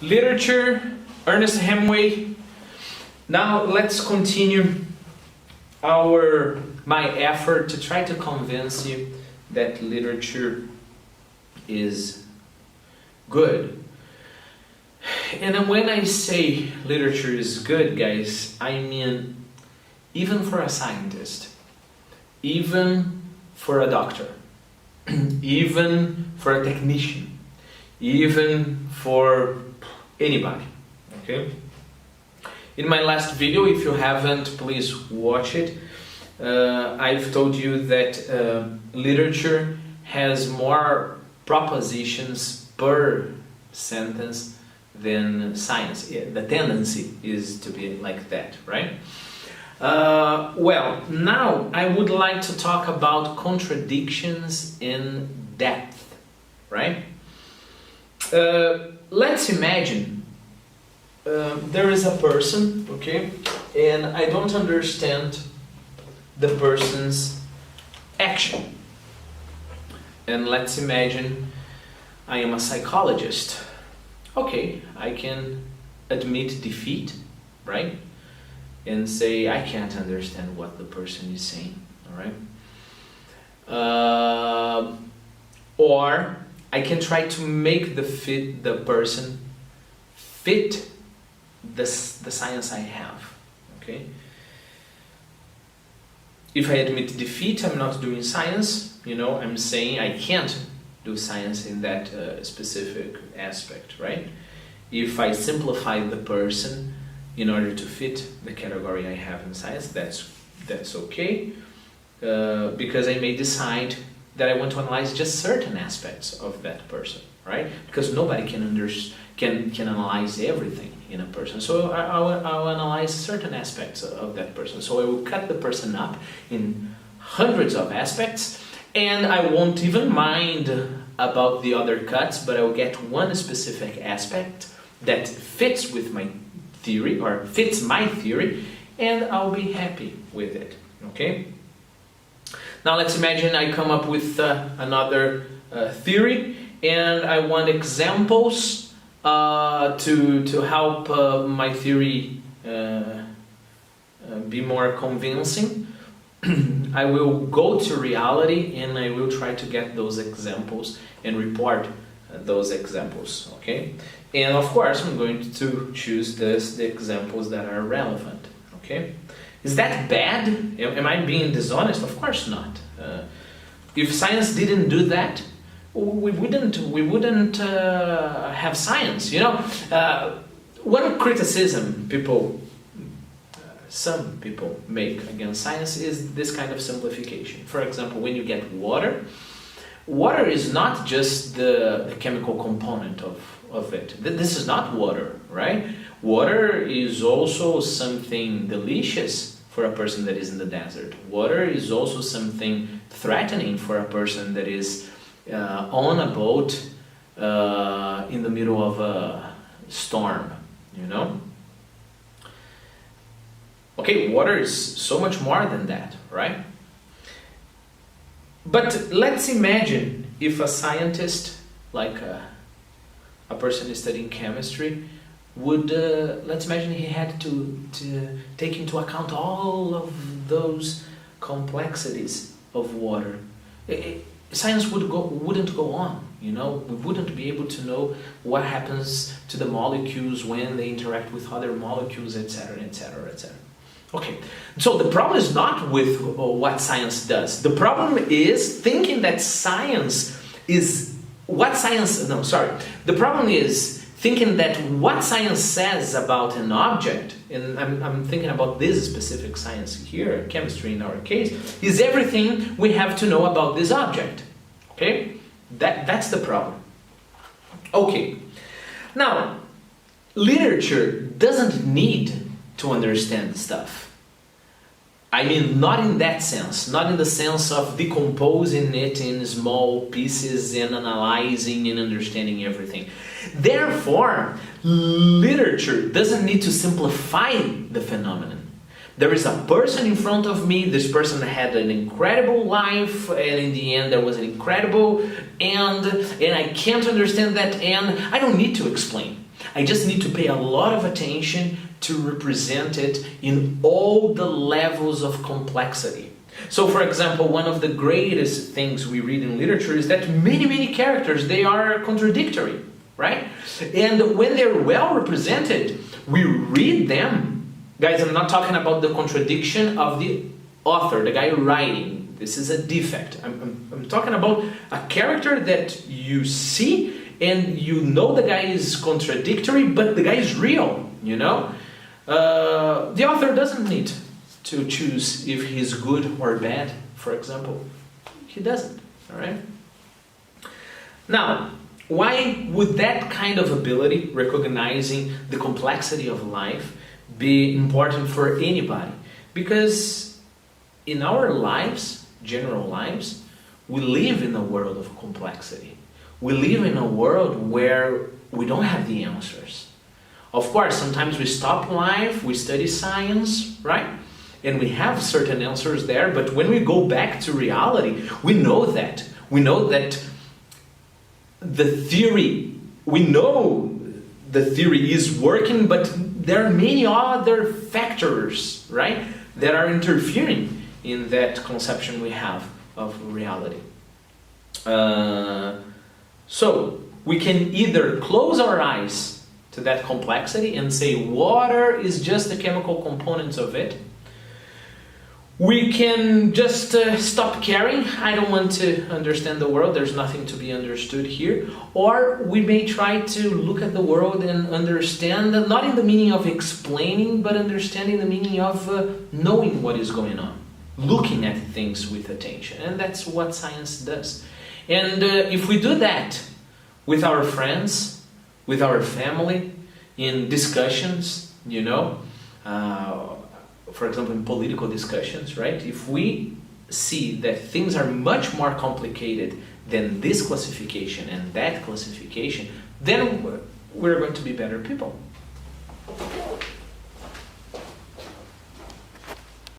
Literature, Ernest Hemingway. Now let's continue my effort to try to convince you that literature is good. And when I say literature is good, guys, I mean even for a scientist, even for a doctor, even for a technician, even for anybody, okay? In my last video, if you haven't, please watch it. I've told you that literature has more propositions per sentence than science. The tendency is to be like that, right? Well, now I would like to talk about contradictions in depth, right? Let's imagine there is a person, okay, and I don't understand the person's action. And let's imagine I am a psychologist. Okay, I can admit defeat, right? And say I can't understand what the person is saying, all right? Or I can try to make the person fit the science I have, okay? If I admit defeat, I'm not doing science, you know, I'm saying I can't do science in that specific aspect, right? If I simplify the person in order to fit the category I have in science, that's okay, because I may decide that I want to analyze just certain aspects of that person, right? Because nobody can analyze everything in a person. So I'll analyze certain aspects of that person. So I will cut the person up in hundreds of aspects, and I won't even mind about the other cuts, but I will get one specific aspect that fits with my theory, or fits my theory, and I'll be happy with it, okay? Now let's imagine I come up with another theory, and I want examples to help my theory be more convincing. I will go to reality and I will try to get those examples and report those examples, okay? And of course I'm going to choose the examples that are relevant, okay? Is that bad? Am I being dishonest? Of course not. If science didn't do that, we wouldn't have science, you know? One criticism some people make against science is this kind of simplification. For example, when you get water is not just the chemical component of it. This is not water, right? Water is also something delicious for a person that is in the desert. Water is also something threatening for a person that is on a boat in the middle of a storm, you know? Okay, water is so much more than that, right? But let's imagine if a scientist, like a person studying chemistry, would, let's imagine he had to take into account all of those complexities of water. Science wouldn't go on, you know? We wouldn't be able to know what happens to the molecules when they interact with other molecules, etc., etc., etc. Okay, so the problem is not with what science does. The problem is thinking that science is the problem is thinking that what science says about an object, and I'm thinking about this specific science here, chemistry in our case, is everything we have to know about this object. Okay, that's the problem. Okay, now literature doesn't need to understand stuff. I mean, not in that sense, not in the sense of decomposing it in small pieces and analyzing and understanding everything. Therefore, literature doesn't need to simplify the phenomenon, There is a person in front of me. This person had an incredible life, and in the end there was an incredible end, and I can't understand that end. I don't need to explain. I just need to pay a lot of attention to represent it in all the levels of complexity. So, for example, one of the greatest things we read in literature is that many characters, they are contradictory, right? And when they're well represented, we read them. Guys, I'm not talking about the contradiction of the author, the guy writing. This is a defect. I'm talking about a character that you see and you know the guy is contradictory, but the guy is real, you know? The author doesn't need to choose if he's good or bad, for example. He doesn't, all right? Now, why would that kind of ability, recognizing the complexity of life, be important for anybody? Because in our lives, general lives, we live in a world of complexity. We live in a world where we don't have the answers. Of course, sometimes we stop life, we study science, right? And we have certain answers there, but when we go back to reality, we know that. We know that the theory, we know the theory is working, but there are many other factors, right, that are interfering in that conception we have of reality. So we can either close our eyes to that complexity and say water is just the chemical components of it. We can just stop caring. I don't want to understand the world. There's nothing to be understood here. Or we may try to look at the world and understand, not in the meaning of explaining, but understanding the meaning of knowing what is going on. Looking at things with attention. And that's what science does. And if we do that with our friends, with our family, in discussions, you know, for example, in political discussions, right? If we see that things are much more complicated than this classification and that classification, then we're going to be better people.